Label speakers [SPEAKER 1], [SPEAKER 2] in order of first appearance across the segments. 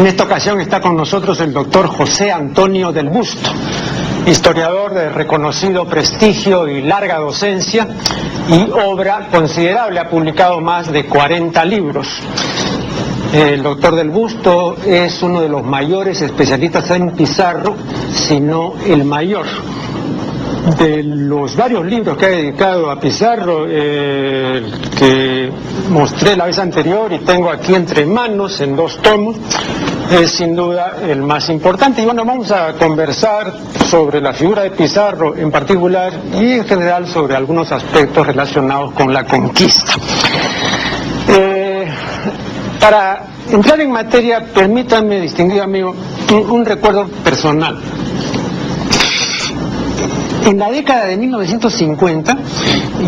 [SPEAKER 1] En esta ocasión está con nosotros el doctor José Antonio del Busto, historiador de reconocido prestigio y larga docencia y obra considerable, ha publicado más de 40 libros. El doctor del Busto es uno de los mayores especialistas en Pizarro, si no el mayor. De los varios libros que ha dedicado a Pizarro, que mostré la vez anterior y tengo aquí entre manos en 2 tomos, es sin duda el más importante. Y bueno, vamos a conversar sobre la figura de Pizarro en particular y en general sobre algunos aspectos relacionados con la conquista. Para entrar en materia, permítanme, distinguido amigo, un recuerdo personal. En la década de 1950,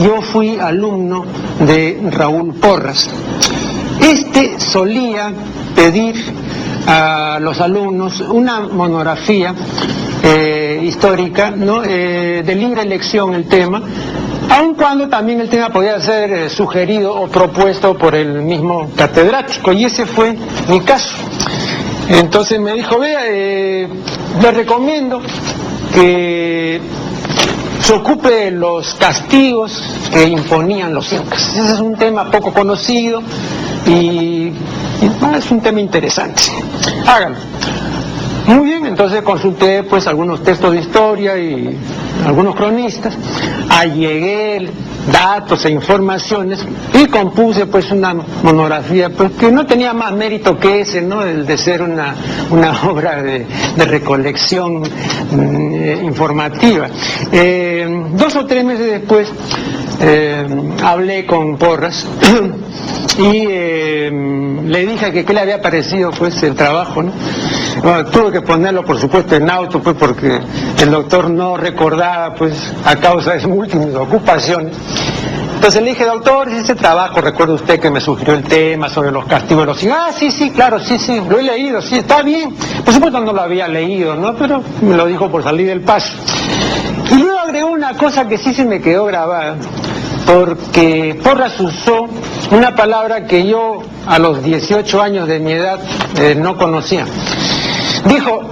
[SPEAKER 1] yo fui alumno de Raúl Porras. Este solía pedir a los alumnos una monografía histórica, ¿no? De libre elección el tema, aun cuando también el tema podía ser sugerido o propuesto por el mismo catedrático, y ese fue mi caso. Entonces me dijo, vea, le recomiendo que se ocupe de los castigos que imponían los incas. Ese es un tema poco conocido y es un tema interesante. Háganlo. Muy bien, entonces consulté pues algunos textos de historia y algunos cronistas, allegué datos e informaciones y compuse pues una monografía pues que no tenía más mérito que ese, ¿no? El de ser una obra de recolección informativa. 2 o 3 meses después hablé con Porras y le dije que qué le había parecido pues el trabajo, ¿no? Bueno, tuve que ponerlo por supuesto en auto pues porque el doctor no recordaba pues a causa de sus múltiples ocupaciones. Entonces le dije, doctor, ese trabajo, recuerda usted que me sugirió el tema sobre los castigos de los incas. Ah, sí, claro, sí, lo he leído, sí, está bien. Por supuesto no lo había leído, ¿no? Pero me lo dijo por salir del paso. Y luego agregó una cosa que sí se me quedó grabada, porque Porras usó una palabra que yo a los 18 años de mi edad no conocía. Dijo,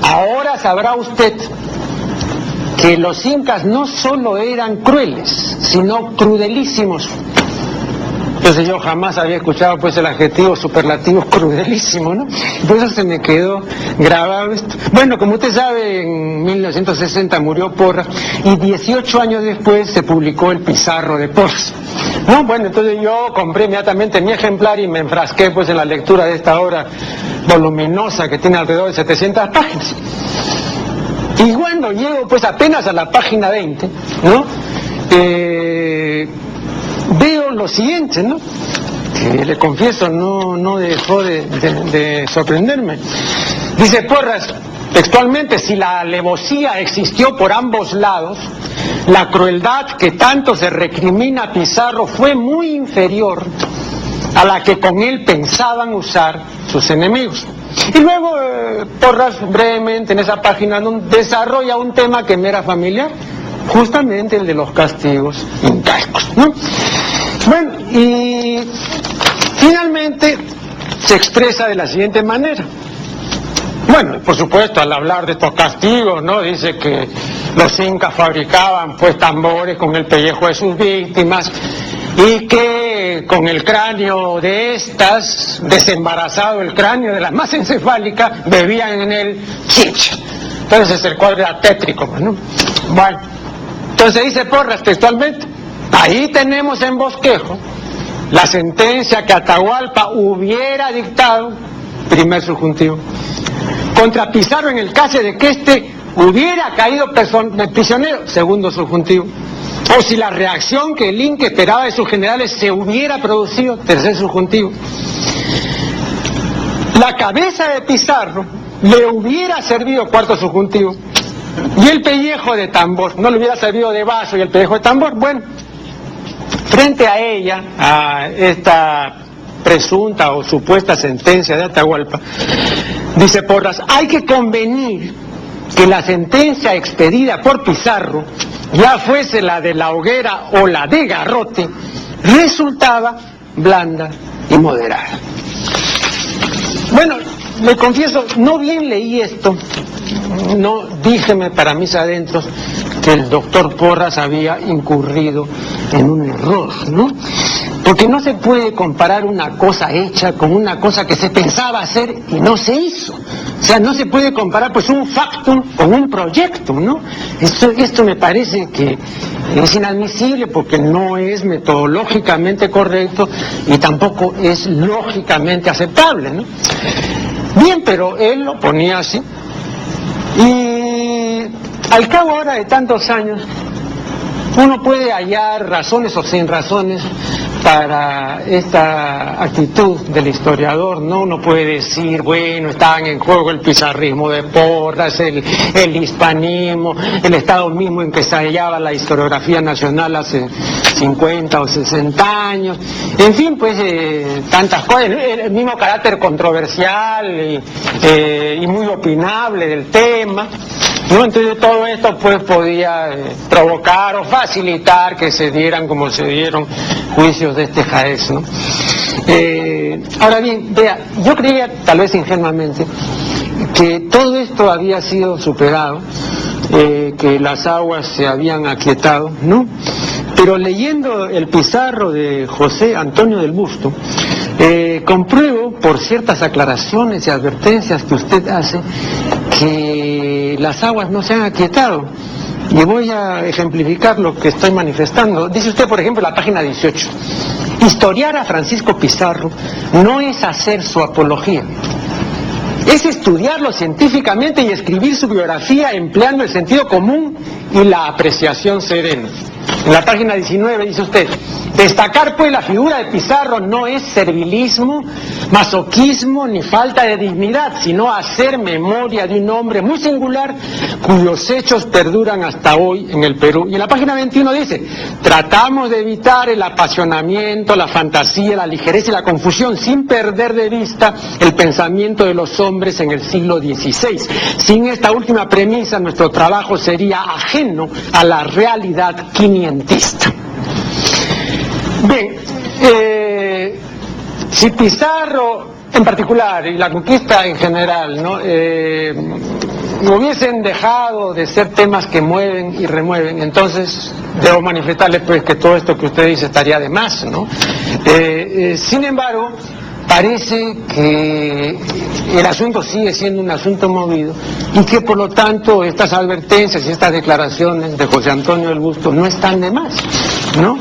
[SPEAKER 1] ahora sabrá usted que los incas no solo eran crueles, sino crudelísimos. Entonces yo jamás había escuchado pues el adjetivo superlativo crudelísimo, ¿no? Por eso se me quedó grabado esto. Bueno, como usted sabe, en 1960 murió Porras y 18 años después se publicó el Pizarro de Porras, ¿no? Bueno, entonces yo compré inmediatamente mi ejemplar y me enfrasqué pues en la lectura de esta obra voluminosa que tiene alrededor de 700 páginas. Y bueno, llego pues apenas a la página 20, ¿no? Veo lo siguiente, ¿no? Que le confieso, no dejó de sorprenderme. Dice Porras, textualmente, si la alevosía existió por ambos lados, la crueldad que tanto se recrimina a Pizarro fue muy inferior a la que con él pensaban usar sus enemigos. Y luego Porras brevemente en esa página desarrolla un tema que me era familiar, justamente el de los castigos incaicos, ¿no? Bueno, y finalmente se expresa de la siguiente manera. Bueno, por supuesto, al hablar de estos castigos, ¿no? Dice que los incas fabricaban pues tambores con el pellejo de sus víctimas y que con el cráneo de estas, desembarazado el cráneo de la más encefálica, bebían en él chicha. Entonces el cuadro era tétrico, ¿no? Bueno, entonces dice Porras textualmente, ahí tenemos en bosquejo la sentencia que Atahualpa hubiera dictado, primer subjuntivo, contra Pizarro en el caso de que éste hubiera caído prisionero, segundo subjuntivo, o si la reacción que el Inca esperaba de sus generales se hubiera producido, tercer subjuntivo. La cabeza de Pizarro le hubiera servido, cuarto subjuntivo, y el pellejo de tambor, no le hubiera servido de vaso y el pellejo de tambor. Bueno, frente a ella, a esta presunta o supuesta sentencia de Atahualpa, dice Porras, hay que convenir que la sentencia expedida por Pizarro, ya fuese la de la hoguera o la de garrote, resultaba blanda y moderada. Bueno, le confieso, no bien leí esto, no díjeme para mis adentros que el doctor Porras había incurrido en un error, ¿no? Porque no se puede comparar una cosa hecha con una cosa que se pensaba hacer y no se hizo. O sea, no se puede comparar pues un factum con un proyectum, ¿no? Esto me parece que es inadmisible porque no es metodológicamente correcto y tampoco es lógicamente aceptable, ¿no? Bien, pero él lo ponía así. Y al cabo ahora de tantos años, uno puede hallar razones o sin razones para esta actitud del historiador, ¿no? Uno puede decir, bueno, estaban en juego el pizarrismo de Porras, el hispanismo, el estado mismo en que se hallaba la historiografía nacional hace 50 o 60 años, en fin, pues tantas cosas, el mismo carácter controversial y muy opinable del tema, ¿no? Entonces todo esto pues podía provocar o facilitar que se dieran como se dieron juicios de este jaez, ¿no? Ahora bien, vea, yo creía tal vez ingenuamente que todo esto había sido superado, que las aguas se habían aquietado, ¿no? Pero leyendo el Pizarro de José Antonio del Busto, compruebo por ciertas aclaraciones y advertencias que usted hace que las aguas no se han aquietado. Y voy a ejemplificar lo que estoy manifestando. Dice usted, por ejemplo, en la página 18, historiar a Francisco Pizarro no es hacer su apología, es estudiarlo científicamente y escribir su biografía empleando el sentido común y la apreciación serena. En la página 19 dice usted, destacar pues la figura de Pizarro no es servilismo, masoquismo ni falta de dignidad, sino hacer memoria de un hombre muy singular cuyos hechos perduran hasta hoy en el Perú. Y en la página 21 dice, tratamos de evitar el apasionamiento, la fantasía, la ligereza y la confusión sin perder de vista el pensamiento de los hombres en el siglo XVI. Sin esta última premisa nuestro trabajo sería ajeno a la realidad quinientista. Bien, si Pizarro en particular y la conquista en general, ¿no? Hubiesen dejado de ser temas que mueven y remueven, entonces debo manifestarle pues que todo esto que usted dice estaría de más, ¿no? Sin embargo, parece que el asunto sigue siendo un asunto movido y que por lo tanto estas advertencias y estas declaraciones de José Antonio del Busto no están de más, ¿no?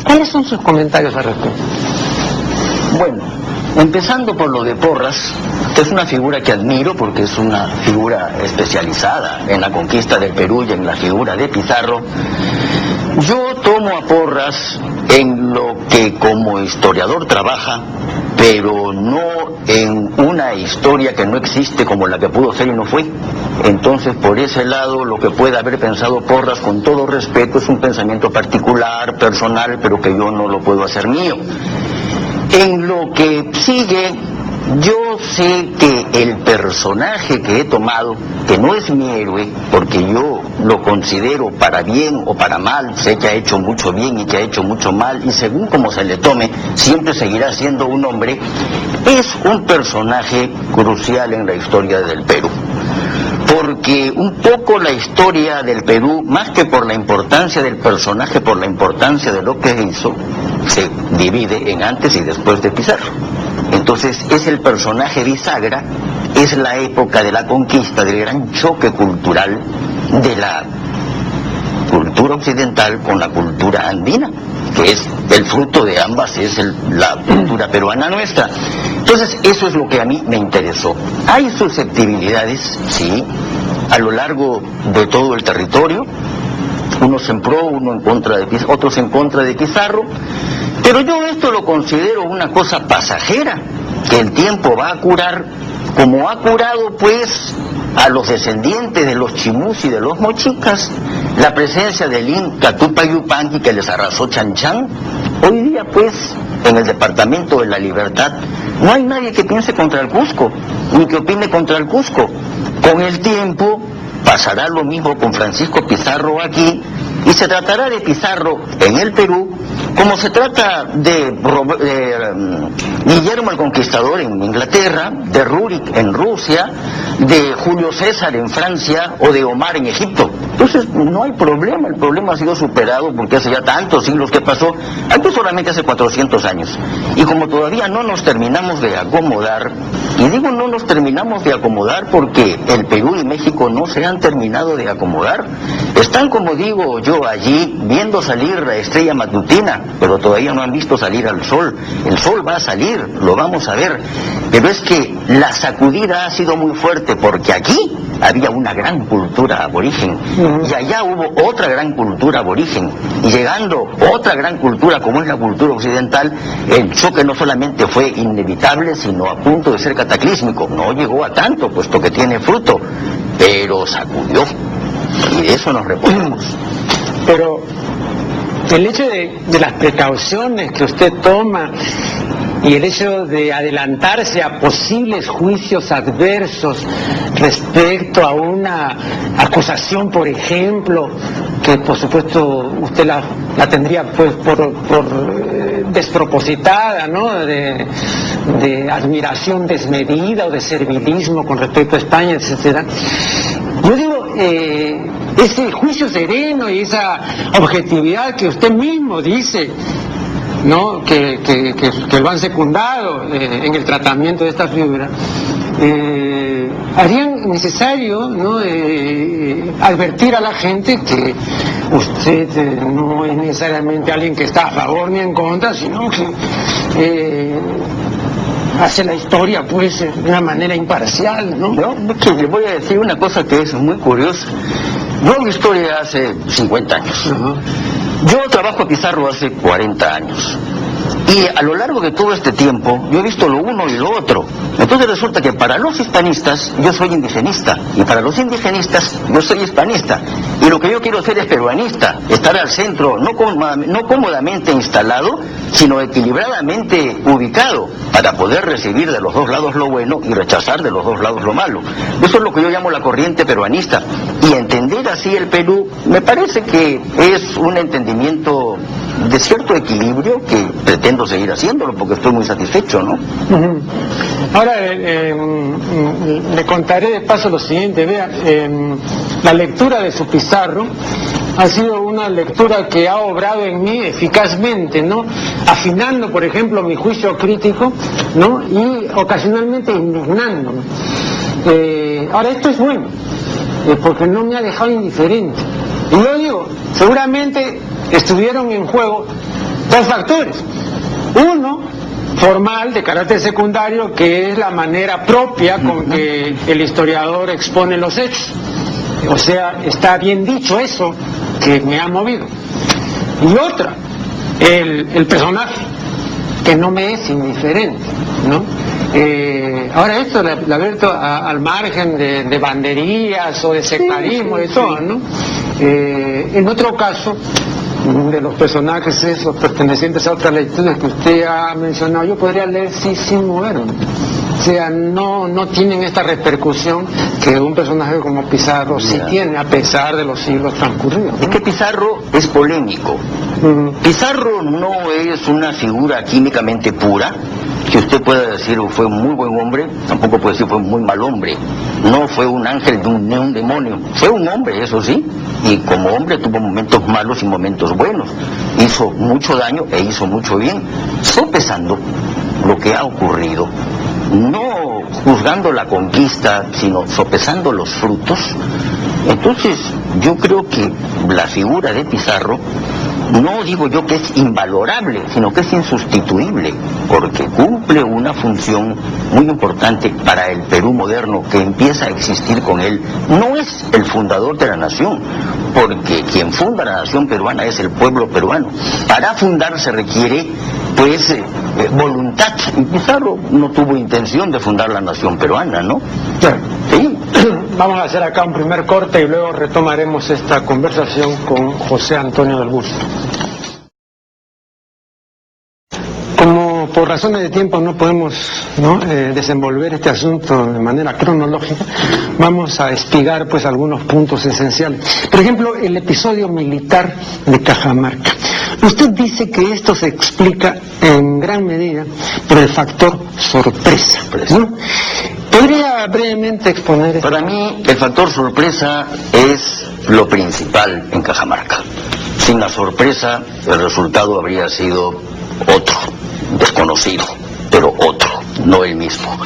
[SPEAKER 1] ¿Cuáles son sus comentarios al respecto?
[SPEAKER 2] Bueno, empezando por lo de Porras, que es una figura que admiro porque es una figura especializada en la conquista del Perú y en la figura de Pizarro. Yo tomo a Porras en lo que como historiador trabaja, pero no en una historia que no existe como la que pudo ser y no fue. Entonces, por ese lado, lo que puede haber pensado Porras, con todo respeto, es un pensamiento particular, personal, pero que yo no lo puedo hacer mío. En lo que sigue, yo sé que el personaje que he tomado, que no es mi héroe, porque yo lo considero para bien o para mal, sé que ha hecho mucho bien y que ha hecho mucho mal, y según como se le tome, siempre seguirá siendo un hombre, es un personaje crucial en la historia del Perú. Porque un poco la historia del Perú, más que por la importancia del personaje, por la importancia de lo que hizo, se divide en antes y después de Pizarro. Entonces es el personaje bisagra, es la época de la conquista, del gran choque cultural de la cultura occidental con la cultura andina, que es el fruto de ambas, es la cultura peruana nuestra. Entonces eso es lo que a mí me interesó. Hay susceptibilidades, sí, a lo largo de todo el territorio, unos en pro, uno en contra de Pizarro, otros en contra de Pizarro, pero yo esto lo considero una cosa pasajera, que el tiempo va a curar, como ha curado pues a los descendientes de los chimús y de los mochicas, la presencia del Inca Tupac Yupanqui que les arrasó Chan Chan. Hoy día pues en el Departamento de la Libertad no hay nadie que piense contra el Cusco, ni que opine contra el Cusco. Con el tiempo pasará lo mismo con Francisco Pizarro aquí, y se tratará de Pizarro en el Perú como se trata de Guillermo el Conquistador en Inglaterra, de Rurik en Rusia, de Julio César en Francia o de Omar en Egipto. Entonces no hay problema, el problema ha sido superado porque hace ya tantos siglos que pasó, aquí solamente hace 400 años. Y como todavía no nos terminamos de acomodar, y digo no nos terminamos de acomodar porque el Perú y México no se han terminado de acomodar, están, como digo yo, allí viendo salir la estrella matutina, pero todavía no han visto salir al sol. El sol va a salir, lo vamos a ver, pero es que la sacudida ha sido muy fuerte porque aquí había una gran cultura aborigen y allá hubo otra gran cultura aborigen, y llegando otra gran cultura como es la cultura occidental, el choque no solamente fue inevitable sino a punto de ser cataclísmico. No llegó a tanto puesto que tiene fruto, pero sacudió, y de eso nos reponemos.
[SPEAKER 1] Pero el hecho de las precauciones que usted toma y el hecho de adelantarse a posibles juicios adversos respecto a una acusación, por ejemplo, que por supuesto usted la tendría pues por despropositada, ¿no? De admiración desmedida o de servilismo con respecto a España, etcétera. Yo digo, ese juicio sereno y esa objetividad que usted mismo dice, ¿no? que lo han secundado en el tratamiento de esta figura, harían necesario, ¿no? Advertir a la gente que usted no es necesariamente alguien que está a favor ni en contra, sino que hace la historia pues de una manera imparcial, ¿no?
[SPEAKER 2] Le voy a decir una cosa que es muy curiosa. Yo hago historia hace 50 años. Yo trabajo a Pizarro hace 40 años. Y a lo largo de todo este tiempo, yo he visto lo uno y lo otro. Entonces resulta que para los hispanistas, yo soy indigenista. Y para los indigenistas, yo soy hispanista. Y lo que yo quiero ser es peruanista. Estar al centro, no cómodamente instalado, sino equilibradamente ubicado, para poder recibir de los dos lados lo bueno y rechazar de los dos lados lo malo. Eso es lo que yo llamo la corriente peruanista. Y entender así el Perú, me parece que es un entendimiento de cierto equilibrio que pretendo seguir haciéndolo porque estoy muy satisfecho, ¿no?
[SPEAKER 1] Ahora le contaré de paso lo siguiente. Vea, la lectura de su Pizarro ha sido una lectura que ha obrado en mí eficazmente, ¿no? Afinando, por ejemplo, mi juicio crítico, ¿no? Y ocasionalmente indignándome. Ahora, esto es bueno, porque no me ha dejado indiferente. Y yo digo, seguramente estuvieron en juego dos factores. Uno, formal, de carácter secundario, que es la manera propia con que el historiador expone los hechos. O sea, está bien dicho eso que me ha movido. Y otra, el personaje, que no me es indiferente, ¿no? Ahora esto, Alberto, al margen de banderías o de sectarismo, de todo, ¿no? En otro caso, de los personajes esos pertenecientes a otras lecturas que usted ha mencionado, yo podría leer sin moverme. O sea, no tienen esta repercusión que un personaje como Pizarro sí tiene, a pesar de los siglos transcurridos, ¿no?
[SPEAKER 2] Es que Pizarro es polémico. Pizarro no es una figura químicamente pura, que usted pueda decir fue un muy buen hombre, tampoco puede decir fue un muy mal hombre. No fue un ángel ni un demonio, fue un hombre, eso sí, y como hombre tuvo momentos malos y momentos buenos. Hizo mucho daño e hizo mucho bien, sopesando lo que ha ocurrido, no juzgando la conquista, sino sopesando los frutos. Entonces, yo creo que la figura de Pizarro, no digo yo que es invalorable, sino que es insustituible, porque cumple una función muy importante para el Perú moderno que empieza a existir con él. No es el fundador de la nación, porque quien funda la nación peruana es el pueblo peruano. Para fundar se requiere, pues, voluntad, y Pizarro no tuvo intención de fundar la nación peruana, ¿no? Sí.
[SPEAKER 1] Vamos a hacer acá un primer corte y luego retomaremos esta conversación con José Antonio del Busto. Como por razones de tiempo no podemos desenvolver este asunto de manera cronológica, vamos a espigar pues algunos puntos esenciales. Por ejemplo, el episodio militar de Cajamarca. Usted dice que esto se explica en gran medida por el factor sorpresa, ¿no? ¿Podría brevemente exponer esto?
[SPEAKER 2] Para mí, el factor sorpresa es lo principal en Cajamarca. Sin la sorpresa, el resultado habría sido otro, desconocido, pero otro, no el mismo.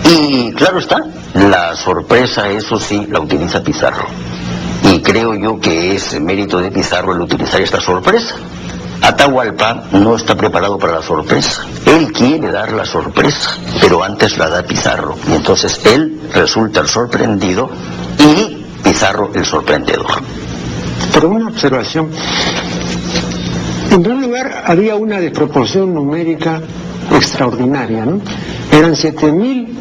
[SPEAKER 2] Y claro está, la sorpresa, eso sí, la utiliza Pizarro. Y creo yo que es mérito de Pizarro el utilizar esta sorpresa. Atahualpa no está preparado para la sorpresa. Él quiere dar la sorpresa, pero antes la da Pizarro. Y entonces él resulta el sorprendido y Pizarro el sorprendedor.
[SPEAKER 1] Por una observación, en primer lugar había una desproporción numérica extraordinaria, ¿no? Eran 7.000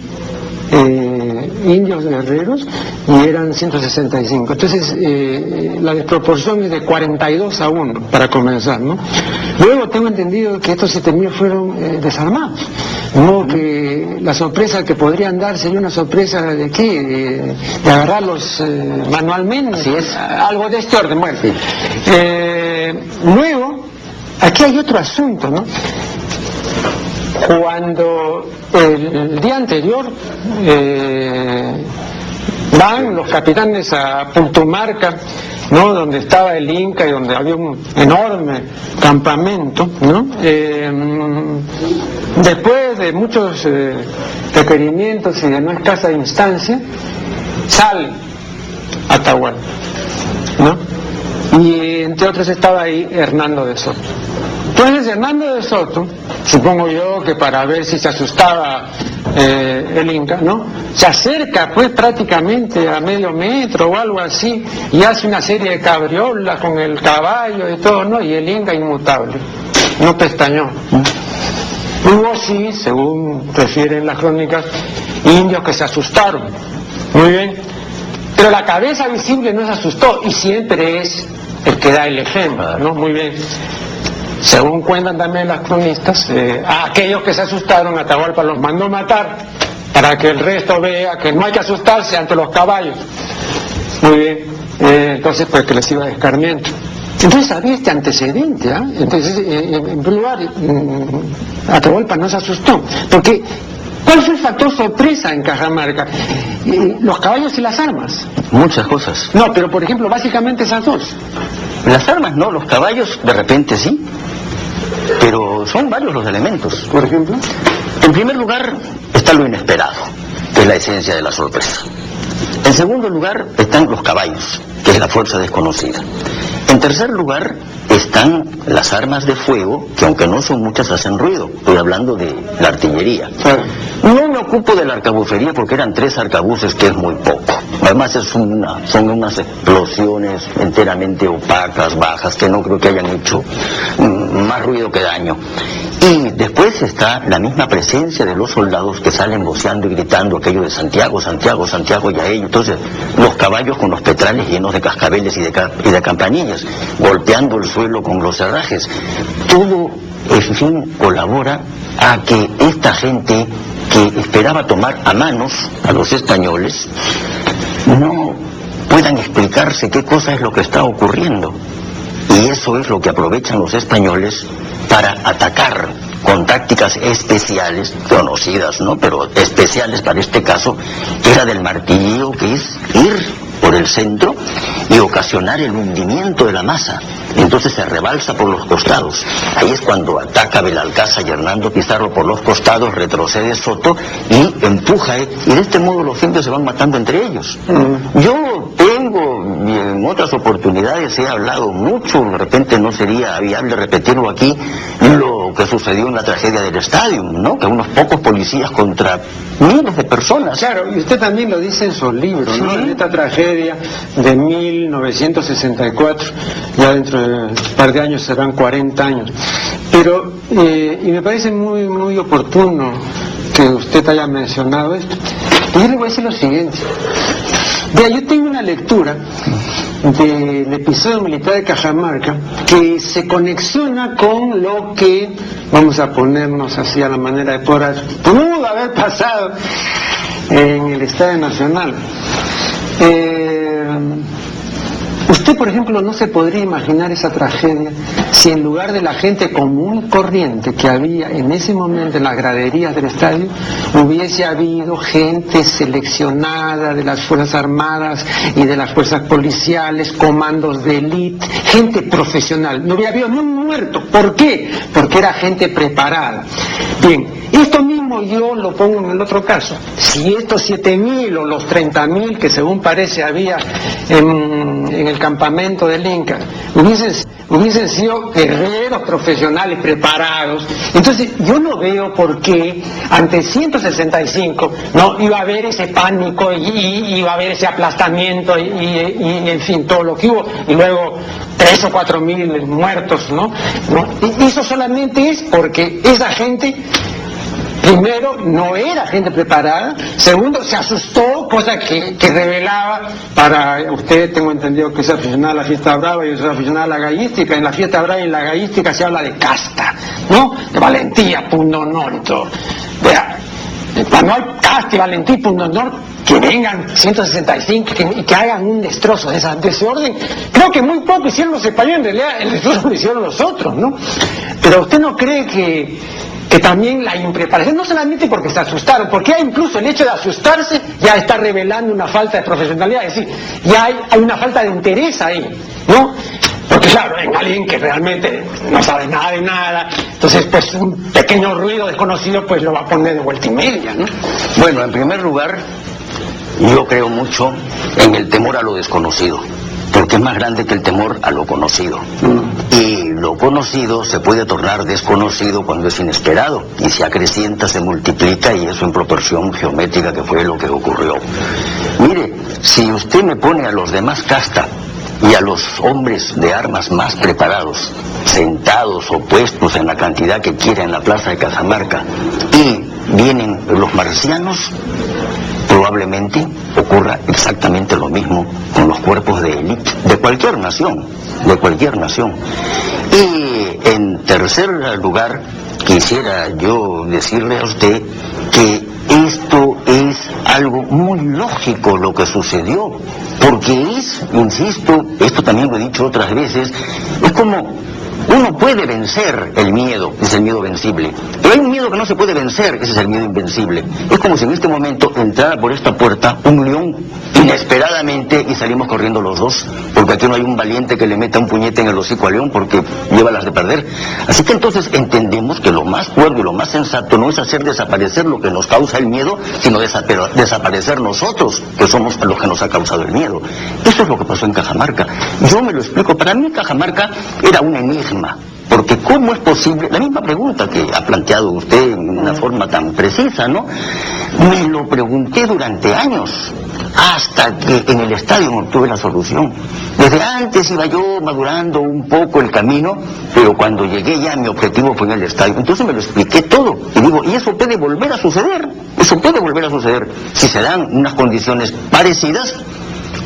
[SPEAKER 1] indios guerreros y eran 165. Entonces la desproporción es de 42-1 para comenzar, ¿no? Luego tengo entendido que estos 7.000 fueron desarmados, ¿no? Que la sorpresa que podrían dar sería una sorpresa de qué, de agarrarlos manualmente.
[SPEAKER 2] Así es.
[SPEAKER 1] Algo de este orden. Bueno,
[SPEAKER 2] sí.
[SPEAKER 1] Luego aquí hay otro asunto, ¿no? Cuando el día anterior van los capitanes a Putumarca, ¿no? Donde estaba el Inca y donde había un enorme campamento, ¿no? Después de muchos requerimientos y de no escasa instancia, sale Atahualpa, ¿no? Y entre otros estaba ahí Hernando de Soto. Entonces Hernando de Soto, supongo yo que para ver si se asustaba el Inca, ¿no? Se acerca pues prácticamente a medio metro o algo así y hace una serie de cabriolas con el caballo y todo, ¿no? Y el Inca inmutable, no pestañó. Hubo sí, según refieren las crónicas, indios que se asustaron, muy bien, pero la cabeza visible no se asustó y siempre es el que da el ejemplo, ¿no? Muy bien. Según cuentan también las cronistas, a aquellos que se asustaron, Atahualpa los mandó matar para que el resto vea que no hay que asustarse ante los caballos. Muy bien, entonces pues que les iba de escarmiento. Entonces había este antecedente, ¿eh? Entonces, en primer lugar, Atahualpa no se asustó, porque ¿cuál fue el factor sorpresa en Cajamarca? Los caballos y las armas.
[SPEAKER 2] Muchas cosas.
[SPEAKER 1] No, pero por ejemplo, básicamente esas dos.
[SPEAKER 2] Las armas no, los caballos de repente sí, pero son varios los elementos.
[SPEAKER 1] Por ejemplo,
[SPEAKER 2] en primer lugar está lo inesperado, que es la esencia de la sorpresa. En segundo lugar están los caballos, que es la fuerza desconocida. En tercer lugar están las armas de fuego, que aunque no son muchas hacen ruido. Estoy hablando de la artillería. No me ocupo de la arcabucería porque eran 3 arcabuces, que es muy poco. Además son unas explosiones enteramente opacas, bajas, que no creo que hayan hecho más ruido que daño. Y después está la misma presencia de los soldados que salen voceando y gritando aquello de Santiago, Santiago, Santiago, y a ellos. Entonces, los caballos con los petrales llenos de cascabeles y de campanillas, golpeando el suelo con los herrajes. Todo, en fin, colabora a que esta gente que esperaba tomar a manos a los españoles no puedan explicarse qué cosa es lo que está ocurriendo. Y eso es lo que aprovechan los españoles para atacar con tácticas especiales, conocidas, ¿no? Pero especiales para este caso, que era del martillo, que es ir por el centro y ocasionar el hundimiento de la masa. Entonces se rebalsa por los costados. Ahí es cuando ataca Belalcázar y Hernando Pizarro por los costados, retrocede Soto y empuja, y de este modo los indios se van matando entre ellos. Yo tengo, y en otras oportunidades he hablado mucho, de repente no sería viable repetirlo aquí, lo que sucedió en la tragedia del estadio, ¿no? Que unos pocos policías contra miles de personas.
[SPEAKER 1] Claro, y usted también lo dice en su libro, ¿no? En esta tragedia de 1964, ya dentro de un par de años serán 40 años. Pero, y me parece muy, muy oportuno que usted haya mencionado esto. Y yo le voy a decir lo siguiente. Vea, yo tengo una lectura del episodio militar de Cajamarca que se conexiona con lo que, vamos a ponernos así a la manera de Porras, pudo haber pasado en el Estadio Nacional. Usted, por ejemplo, no se podría imaginar esa tragedia si en lugar de la gente común y corriente que había en ese momento en las graderías del estadio, hubiese habido gente seleccionada de las Fuerzas Armadas y de las fuerzas policiales, comandos de élite, gente profesional. No hubiera habido ni un muerto. ¿Por qué? Porque era gente preparada. Bien, esto mismo yo lo pongo en el otro caso. Si estos 7.000 o los 30.000 que según parece había en el campamento del Inca hubiesen sido guerreros profesionales preparados, entonces yo no veo por qué ante 165 no iba a haber ese pánico y iba a haber ese aplastamiento y en fin todo lo que hubo, y luego 3 o 4.000 muertos, ¿no? Y eso solamente es porque esa gente, primero, no era gente preparada. Segundo, se asustó, cosa que revelaba, para usted tengo entendido que es aficionado a la fiesta brava y yo soy aficionado a la gallística. En la fiesta brava y en la gallística se habla de casta, ¿no? De valentía, pundonor y todo. Vea, cuando hay casta y valentía y pundonor, que vengan 165 y que hagan un destrozo de ese orden. Creo que muy poco hicieron los españoles, en realidad el destrozo lo hicieron los otros, ¿no? Pero usted no cree que también la impreparación, no solamente porque se asustaron, porque incluso el hecho de asustarse ya está revelando una falta de profesionalidad, es decir, ya hay una falta de interés ahí, ¿no? Porque claro, hay alguien que realmente no sabe nada de nada, entonces pues un pequeño ruido desconocido pues lo va a poner de vuelta y media, ¿no?
[SPEAKER 2] Bueno, en primer lugar, yo creo mucho en el temor a lo desconocido, porque es más grande que el temor a lo conocido. Y lo conocido se puede tornar desconocido cuando es inesperado, y se acrecienta, se multiplica, y eso en proporción geométrica, que fue lo que ocurrió. Mire, si usted me pone a los demás casta y a los hombres de armas más preparados, sentados o puestos en la cantidad que quiera en la plaza de Cajamarca, y vienen los marcianos, probablemente ocurra exactamente lo mismo con los cuerpos de élite de cualquier nación, Y en tercer lugar, quisiera yo decirle a usted que esto es algo muy lógico lo que sucedió, porque es, insisto, esto también lo he dicho otras veces, es como uno puede vencer el miedo, es el miedo vencible, pero hay un miedo que no se puede vencer, ese es el miedo invencible. Es como si en este momento entrara por esta puerta un león inesperadamente y salimos corriendo los dos, porque aquí no hay un valiente que le meta un puñete en el hocico al león porque lleva las de perder. Así que entonces entendemos que lo más cuerdo y lo más sensato no es hacer desaparecer lo que nos causa el miedo, sino desaparecer nosotros, que somos los que nos ha causado el miedo. Eso es lo que pasó en Cajamarca. Yo me lo explico, para mí Cajamarca era un enigma, porque ¿cómo es posible? La misma pregunta que ha planteado usted en una forma tan precisa, ¿no? Me lo pregunté durante años, hasta que en el estadio obtuve la solución. Desde antes iba yo madurando un poco el camino, pero cuando llegué ya mi objetivo fue en el estadio. Entonces me lo expliqué todo, y digo, y eso puede volver a suceder, si se dan unas condiciones parecidas,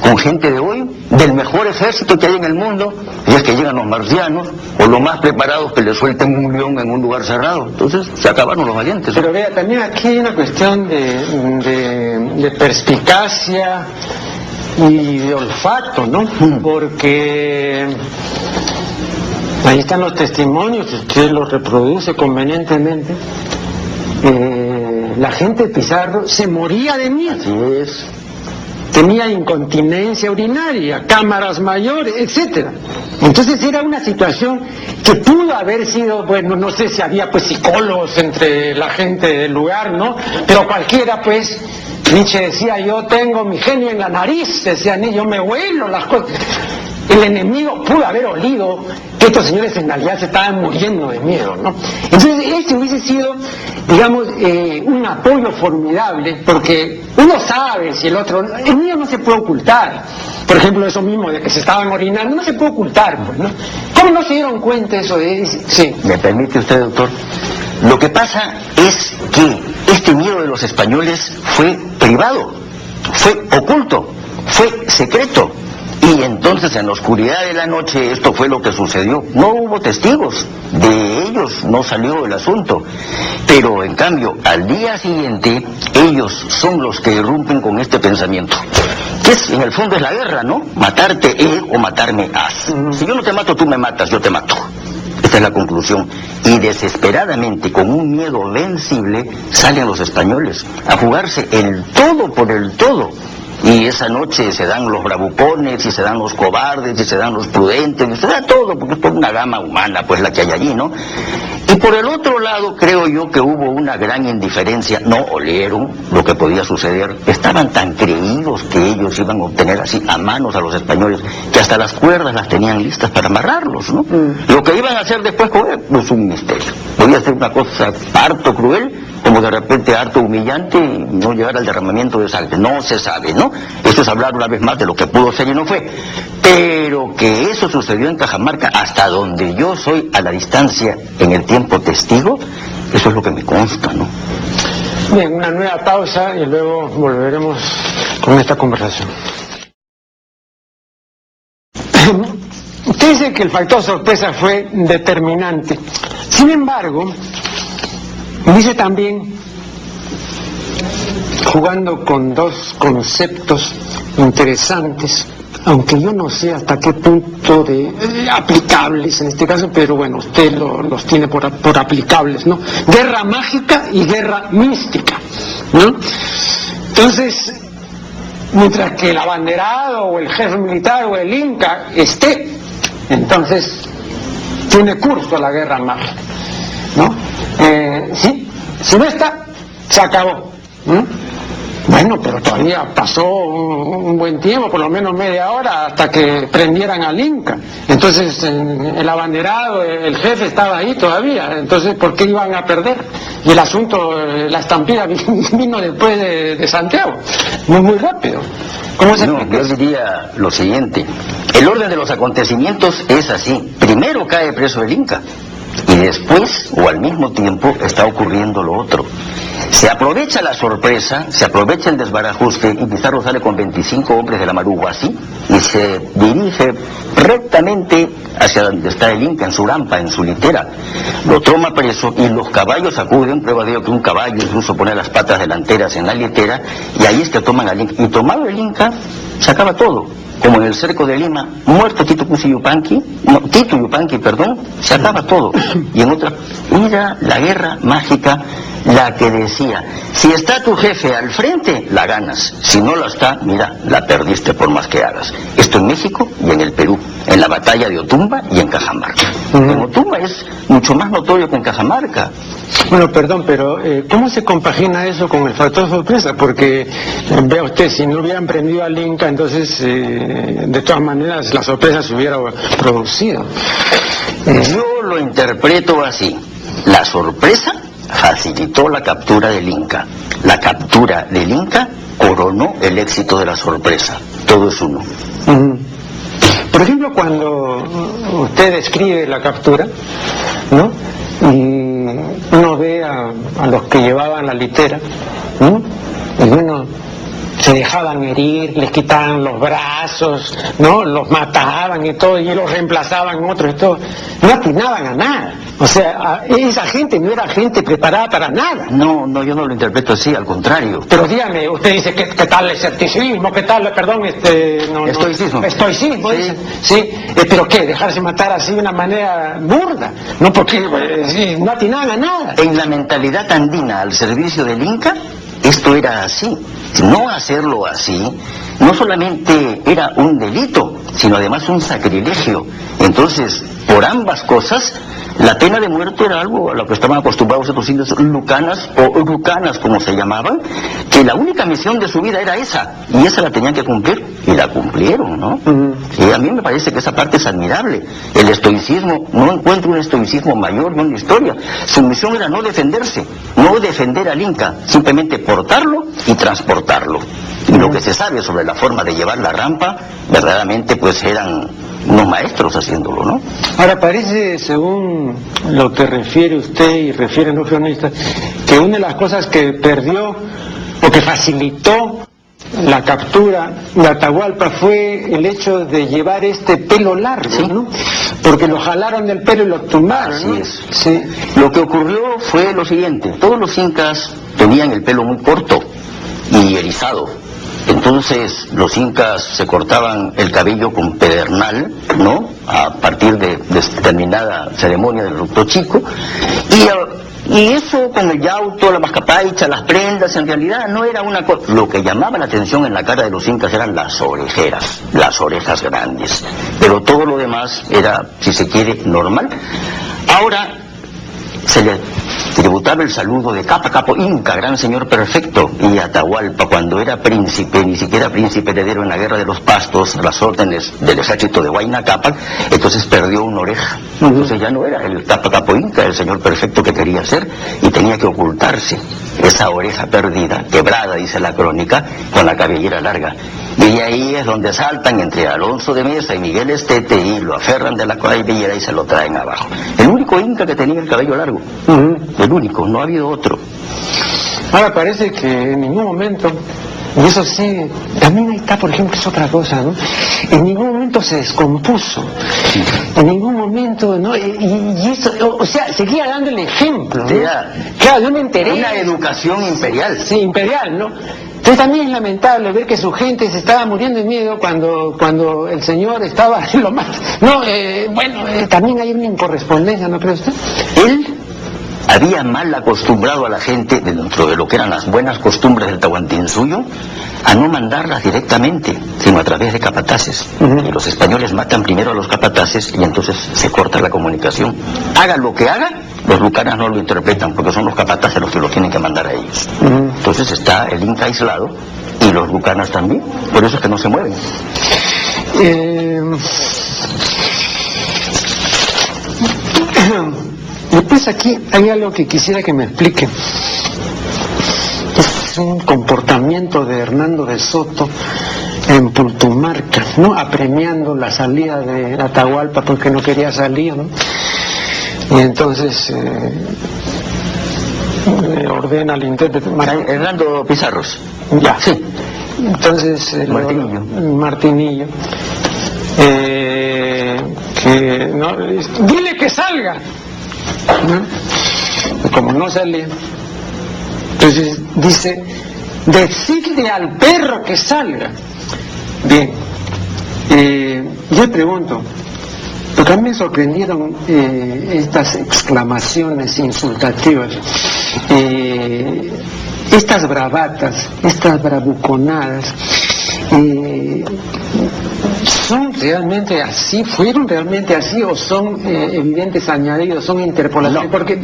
[SPEAKER 2] con gente de hoy, del mejor ejército que hay en el mundo, y es que llegan los marcianos, o los más preparados que le suelten un león en un lugar cerrado. Entonces se acabaron los valientes.
[SPEAKER 1] Pero vea, también aquí hay una cuestión de perspicacia y de olfato, ¿no? Porque ahí están los testimonios, usted los reproduce convenientemente. La gente de Pizarro se moría de miedo.
[SPEAKER 2] Así es.
[SPEAKER 1] Tenía incontinencia urinaria, cámaras mayores, etcétera. Entonces era una situación que pudo haber sido, bueno, no sé si había pues psicólogos entre la gente del lugar, ¿no? Pero cualquiera pues, Nietzsche decía, yo tengo mi genio en la nariz, decía, yo me huelo las cosas. El enemigo pudo haber olido que estos señores en realidad se estaban muriendo de miedo, ¿no? Entonces este hubiese sido, digamos, un apoyo formidable, porque uno sabe si el miedo no se puede ocultar. Por ejemplo, eso mismo de que se estaban orinando, no se puede ocultar, pues, ¿no? ¿Cómo no se dieron cuenta eso de...? Sí.
[SPEAKER 2] ¿Me permite usted, doctor? Lo que pasa es que este miedo de los españoles fue privado, fue oculto, fue secreto. Y entonces en la oscuridad de la noche esto fue lo que sucedió. No hubo testigos, de ellos no salió el asunto. Pero en cambio, al día siguiente, ellos son los que irrumpen con este pensamiento. que es, en el fondo es la guerra, ¿no? Matarte o matarme has. Si yo no te mato, tú me matas, yo te mato. Esta es la conclusión. Y desesperadamente, con un miedo vencible, salen los españoles a jugarse el todo por el todo. Y esa noche se dan los bravucones, y se dan los cobardes, y se dan los prudentes, y se da todo, porque es toda una gama humana, pues, la que hay allí, ¿no? Y por el otro lado, creo yo que hubo una gran indiferencia. No olieron lo que podía suceder. Estaban tan creídos que ellos iban a obtener así a manos a los españoles, que hasta las cuerdas las tenían listas para amarrarlos, ¿no? Lo que iban a hacer después con él, pues un misterio. Podía ser una cosa harto cruel, como de repente harto humillante, y no llegar al derramamiento de sangre. No se sabe, ¿no? Esto es hablar una vez más de lo que pudo ser y no fue. Pero que eso sucedió en Cajamarca, hasta donde yo soy a la distancia, en el tiempo testigo, eso es lo que me consta, ¿no?
[SPEAKER 1] Bien, una nueva pausa y luego volveremos con esta conversación. Usted dice que el factor sorpresa fue determinante. Sin embargo, dice también, jugando con dos conceptos interesantes, aunque yo no sé hasta qué punto de aplicables en este caso, pero bueno, usted los tiene por aplicables, ¿no? Guerra mágica y guerra mística, ¿no? Entonces, mientras que el abanderado o el jefe militar o el Inca esté, entonces tiene curso la guerra mágica, ¿no? Sí, si no está, se acabó, ¿no? Bueno, pero todavía pasó un buen tiempo, por lo menos media hora, hasta que prendieran al Inca. Entonces, el abanderado, el jefe estaba ahí todavía. Entonces, ¿por qué iban a perder? Y el asunto, la estampida vino después de Santiago, muy rápido. ¿Cómo se explica?
[SPEAKER 2] Yo diría lo siguiente: el orden de los acontecimientos es así. Primero cae preso el Inca, y después, o al mismo tiempo, está ocurriendo lo otro. Se aprovecha la sorpresa, se aprovecha el desbarajuste, y Pizarro sale con 25 hombres de la Maruguasi y se dirige rectamente hacia donde está el Inca, en su rampa, en su litera. Lo toma preso y los caballos acuden, prueba de ello que un caballo incluso pone las patas delanteras en la litera, y ahí es que toman al Inca. Y tomado el Inca, se acaba todo. Como en el cerco de Lima, muerto Tito Yupanqui, se acaba todo. Y en otra, era la guerra mágica la que decía, si está tu jefe al frente, la ganas. Si no la está, mira, la perdiste por más que hagas. Esto en México y en el Perú, en la batalla de Otumba y en Cajamarca. En Otumba es mucho más notorio que en Cajamarca.
[SPEAKER 1] Bueno, perdón, pero ¿cómo se compagina eso con el factor sorpresa? Porque, vea usted, si no hubieran prendido al Inca, entonces, de todas maneras, la sorpresa se hubiera producido.
[SPEAKER 2] Yo lo interpreto así. La sorpresa facilitó la captura del Inca. La captura del Inca coronó el éxito de la sorpresa. Todo es uno.
[SPEAKER 1] Por ejemplo, cuando usted describe la captura, ¿no? Y uno ve a los que llevaban la litera, ¿no? Y bueno, se dejaban herir, les quitaban los brazos, ¿no? Los mataban y todo, y los reemplazaban en otros y todo. No atinaban a nada. O sea, esa gente no era gente preparada para nada.
[SPEAKER 2] No, yo no lo interpreto así, al contrario.
[SPEAKER 1] Pero dígame, usted dice, ¿qué tal el escepticismo? ¿Qué tal,
[SPEAKER 2] estoicismo?
[SPEAKER 1] Estoicismo,
[SPEAKER 2] sí.
[SPEAKER 1] Dice. Sí, pero ¿qué? Dejarse matar así de una manera burda. No, porque no atinaban a nada.
[SPEAKER 2] En la mentalidad andina al servicio del Inca, esto era así. No hacerlo así, no solamente era un delito, sino además un sacrilegio. Entonces, por ambas cosas, la pena de muerte era algo a lo que estaban acostumbrados estos indios lucanas o urucanas, como se llamaban, que la única misión de su vida era esa, y esa la tenían que cumplir, y la cumplieron, ¿no? Y a mí me parece que esa parte es admirable. El estoicismo, no encuentro un estoicismo mayor, no en la historia. Su misión era no defenderse, no defender al Inca, simplemente portarlo y transportarlo. Y lo que se sabe sobre la forma de llevar la rampa, verdaderamente pues eran unos maestros haciéndolo, ¿no?
[SPEAKER 1] Ahora, parece, según lo que refiere usted y refieren los cronistas, que una de las cosas que perdió o que facilitó la captura de Atahualpa fue el hecho de llevar este pelo largo, ¿sí? ¿No? Porque lo jalaron del pelo y lo tumbaron,
[SPEAKER 2] así
[SPEAKER 1] ¿no?
[SPEAKER 2] es. Sí. Lo que ocurrió fue lo siguiente: todos los incas tenían el pelo muy corto, y erizado. Entonces los incas se cortaban el cabello con pedernal, ¿no?, a partir de determinada ceremonia del rupto chico, y eso con el yauto, la mascapaicha, las prendas, en realidad no era una cosa. Lo que llamaba la atención en la cara de los incas eran las orejeras, las orejas grandes, pero todo lo demás era, si se quiere, normal. Ahora se le tributaba el saludo de Capa Capo Inca, gran señor perfecto, y Atahualpa, cuando era príncipe, ni siquiera príncipe heredero en la guerra de los Pastos, a las órdenes del ejército de Huayna Cápac, entonces perdió una oreja. Entonces ya no era el Capa Capo Inca, el señor perfecto que quería ser, y tenía que ocultarse esa oreja perdida, quebrada, dice la crónica, con la cabellera larga. Y de ahí es donde saltan entre Alonso de Mesa y Miguel Estete y lo aferran de la cabellera y se lo traen abajo. El único inca que tenía el cabello largo. El único, no ha habido otro.
[SPEAKER 1] Ahora parece que en ningún momento, y eso sí, también ahí está, por ejemplo, es otra cosa, ¿no? En ningún momento se descompuso, en ningún momento, ¿no? Y eso, o sea, seguía dando el ejemplo, ¿no? Claro, yo me enteré.
[SPEAKER 2] Una educación imperial.
[SPEAKER 1] Sí, imperial, ¿no? Entonces también es lamentable ver que su gente se estaba muriendo de miedo cuando el señor estaba en lo más... No, también hay una incorrespondencia, ¿no cree usted?
[SPEAKER 2] Él había mal acostumbrado a la gente, dentro de lo que eran las buenas costumbres del Tahuantinsuyo, a no mandarlas directamente, sino a través de capataces. Y los españoles matan primero a los capataces y entonces se corta la comunicación. Haga lo que haga, los lucanas no lo interpretan, porque son los capataces los que lo tienen que mandar a ellos. Entonces está el inca aislado y los lucanas también, por eso es que no se mueven.
[SPEAKER 1] Después aquí hay algo que quisiera que me explique. Es un comportamiento de Hernando de Soto en Pultumarca, ¿no? Apremiando la salida de Atahualpa porque no quería salir, ¿no? Y entonces le ordena al intérprete
[SPEAKER 2] Hernando Pizarros.
[SPEAKER 1] Ya.
[SPEAKER 2] Sí.
[SPEAKER 1] Entonces Martinillo que no, dile que salga, ¿no? Como no salía, entonces dice, decirle al perro que salga. Bien, yo pregunto, porque a mí me sorprendieron estas exclamaciones insultativas, estas bravatas, estas bravuconadas. ¿Son realmente así? ¿Fueron realmente así o son evidentes añadidos, son interpolaciones?
[SPEAKER 2] No.
[SPEAKER 1] Porque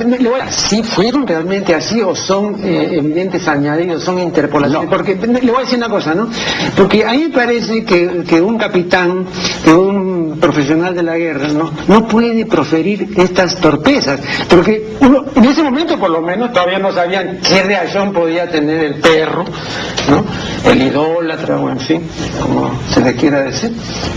[SPEAKER 1] ¿sí fueron realmente así o son evidentes añadidos, son interpolaciones?
[SPEAKER 2] No.
[SPEAKER 1] Porque le voy a decir una cosa, ¿no? Porque a mí me parece que un capitán, que un profesional de la guerra, no puede proferir estas torpezas, porque uno, en ese momento por lo menos todavía no sabían qué reacción podía tener el perro, ¿no? El idólatra, o en fin, como se le quiera decir.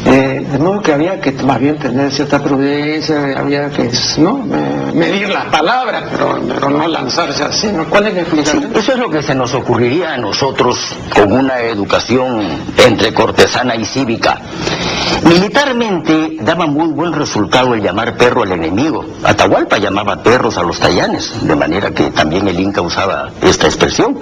[SPEAKER 1] De modo que había que más bien tener cierta prudencia, había que, ¿no?, medir las palabras, pero no lanzarse así, ¿no? ¿Cuál es la explicación?
[SPEAKER 2] Sí, eso es lo que se nos ocurriría a nosotros con una educación entre cortesana y cívica. Militarmente daba muy buen resultado el llamar perro al enemigo. Atahualpa llamaba perros a los tayanes, de manera que también el inca usaba esta expresión.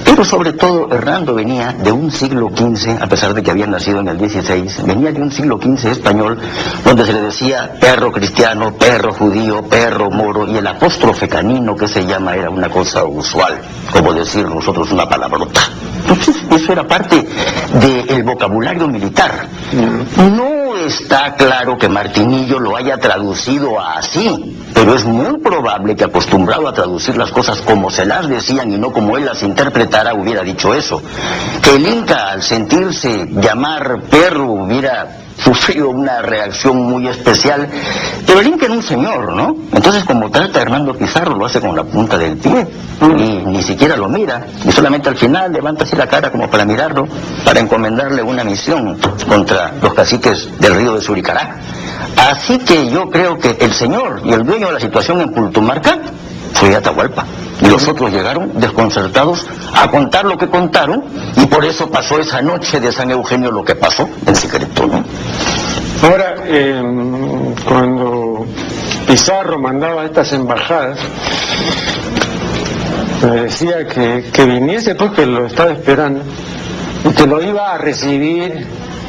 [SPEAKER 2] Pero sobre todo Hernando venía de un siglo XV, a pesar de que había nacido en el XVI, venía de un siglo XV español, donde se le decía perro cristiano, perro judío, perro moro, y el apóstrofe canino que se llama era una cosa usual, como decir nosotros una palabrota. Entonces eso era parte del vocabulario militar. No está claro que Martinillo lo haya traducido así, pero es muy probable que, acostumbrado a traducir las cosas como se las decían y no como él las interpretara, hubiera dicho eso. Que el inca, al sentirse llamar perro, hubiera sufrido una reacción muy especial, pero el inca era un señor, ¿no? Entonces, como trata Hernando Pizarro, lo hace con la punta del pie y ni siquiera lo mira, y solamente al final levanta así la cara como para mirarlo, para encomendarle una misión contra los caciques del río de Suricará. Así que yo creo que el señor y el dueño de la situación en Pultumarca fue Atahualpa, y los otros llegaron desconcertados a contar lo que contaron, y por eso pasó esa noche de San Eugenio lo que pasó en secreto, ¿no?
[SPEAKER 1] Ahora, cuando Pizarro mandaba estas embajadas, me decía que viniese porque lo estaba esperando y que lo iba a recibir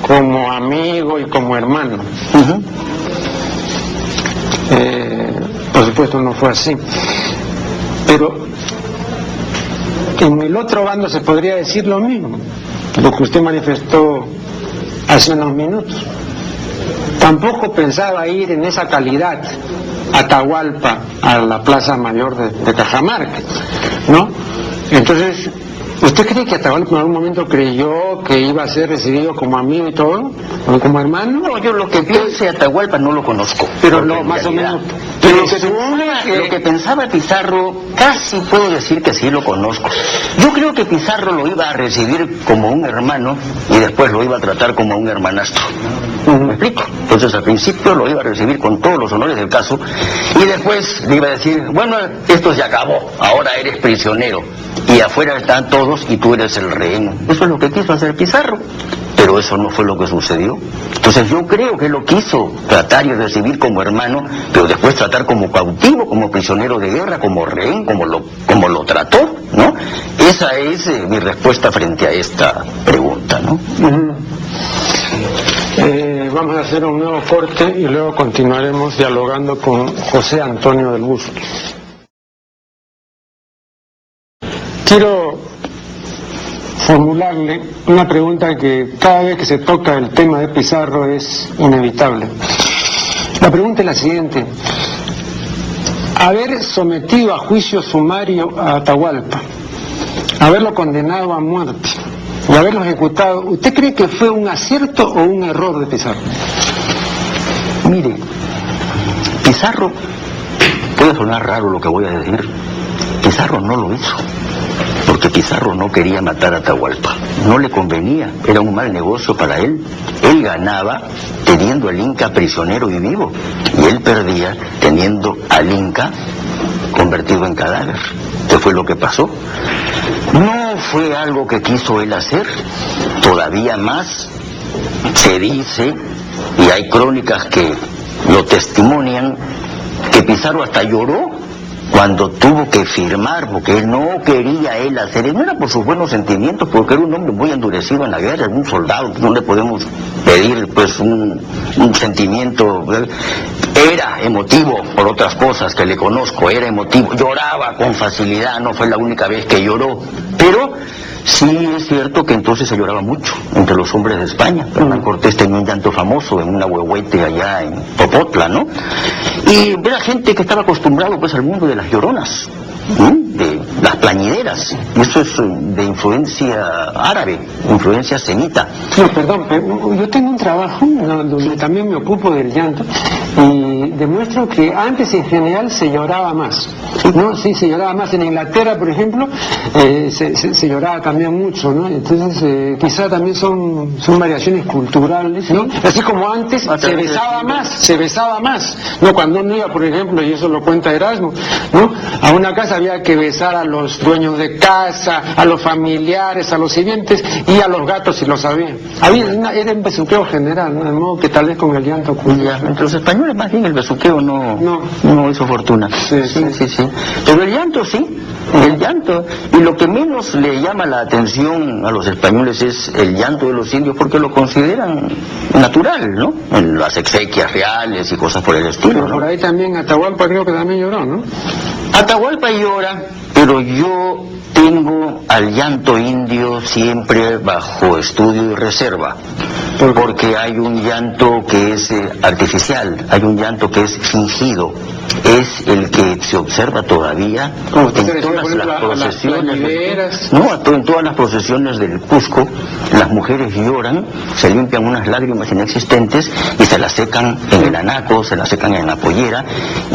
[SPEAKER 1] como amigo y como hermano. Por supuesto no fue así, pero en el otro bando se podría decir lo mismo, lo que usted manifestó hace unos minutos. Tampoco pensaba ir en esa calidad a Atahualpa, a la Plaza Mayor de Cajamarca, ¿no? Entonces, ¿usted cree que Atahualpa en algún momento creyó que iba a ser recibido como amigo y todo? ¿O como hermano?
[SPEAKER 2] No, yo lo que piense Atahualpa no lo conozco.
[SPEAKER 1] Pero no, más o menos.
[SPEAKER 2] Pero lo que pensaba Pizarro, casi puedo decir que sí lo conozco. Yo creo que Pizarro lo iba a recibir como un hermano y después lo iba a tratar como un hermanastro. ¿Me explico? Entonces al principio lo iba a recibir con todos los honores del caso y después le iba a decir, bueno, esto se acabó, ahora eres prisionero y afuera están todos y tú eres el rehén. Eso es lo que quiso hacer Pizarro, pero eso no fue lo que sucedió. Entonces yo creo que lo quiso tratar y recibir como hermano, pero después tratar como cautivo, como prisionero de guerra, como rehén, como lo trató, ¿no? Esa es mi respuesta frente a esta pregunta, ¿no?
[SPEAKER 1] Vamos a hacer un nuevo corte y luego continuaremos dialogando con José Antonio del Busto. Quiero formularle una pregunta que cada vez que se toca el tema de Pizarro es inevitable. La pregunta es la siguiente: haber sometido a juicio sumario a Atahualpa, haberlo condenado a muerte y haberlo ejecutado, ¿usted cree que fue un acierto o un error de Pizarro?
[SPEAKER 2] Mire, Pizarro, puede sonar raro lo que voy a decir, Pizarro no lo hizo, porque Pizarro no quería matar a Atahualpa, no le convenía, era un mal negocio para él. Él ganaba teniendo al Inca prisionero y vivo, y él perdía teniendo al Inca convertido en cadáver. ¿Qué fue lo que pasó? No fue algo que quiso él hacer, todavía más se dice, y hay crónicas que lo testimonian, que Pizarro hasta lloró cuando tuvo que firmar, porque él no quería él hacer, no era por sus buenos sentimientos, porque era un hombre muy endurecido en la guerra, un soldado, no le podemos pedir pues un sentimiento, era emotivo por otras cosas que le conozco, era emotivo, lloraba con facilidad, no fue la única vez que lloró, pero sí es cierto que entonces se lloraba mucho entre los hombres de España. Hernán Cortés tenía un llanto famoso en una huehuete allá en Popotla, ¿no? Y era gente que estaba acostumbrado pues al mundo de las lloronas, de las plañideras. Eso es de influencia árabe, influencia semita.
[SPEAKER 1] No, perdón, yo tengo un trabajo donde también me ocupo del llanto y demuestro que antes en general se lloraba más, ¿no? Sí, se lloraba más. En Inglaterra, por ejemplo, se lloraba también mucho, ¿no? Entonces, quizá también son variaciones culturales, ¿no? Así como antes se besaba más, ¿no? Cuando uno iba, por ejemplo, y eso lo cuenta Erasmo, ¿no? A una casa había que besar a los dueños de casa, a los familiares, a los sirvientes y a los gatos si lo sabían. Era un besuqueo general, ¿no? De modo que tal vez con el llanto ocurría.
[SPEAKER 2] Entre los españoles más bien el besuqueo no hizo fortuna. Sí. Pero el llanto sí, el llanto. Y lo que menos le llama la atención a los españoles es el llanto de los indios, porque lo consideran natural, ¿no? En las exequias reales y cosas por el estilo,
[SPEAKER 1] pero por ahí también Atahualpa creo que también lloró, ¿no?
[SPEAKER 2] Atahualpa llora, pero yo tengo al llanto indio siempre bajo estudio y reserva, porque hay un llanto que es artificial, hay un llanto que es fingido, es el que se observa todavía en todas las procesiones, en todas las procesiones del Cusco. Las mujeres lloran, se limpian unas lágrimas inexistentes y se las secan en el anaco, se las secan en la pollera,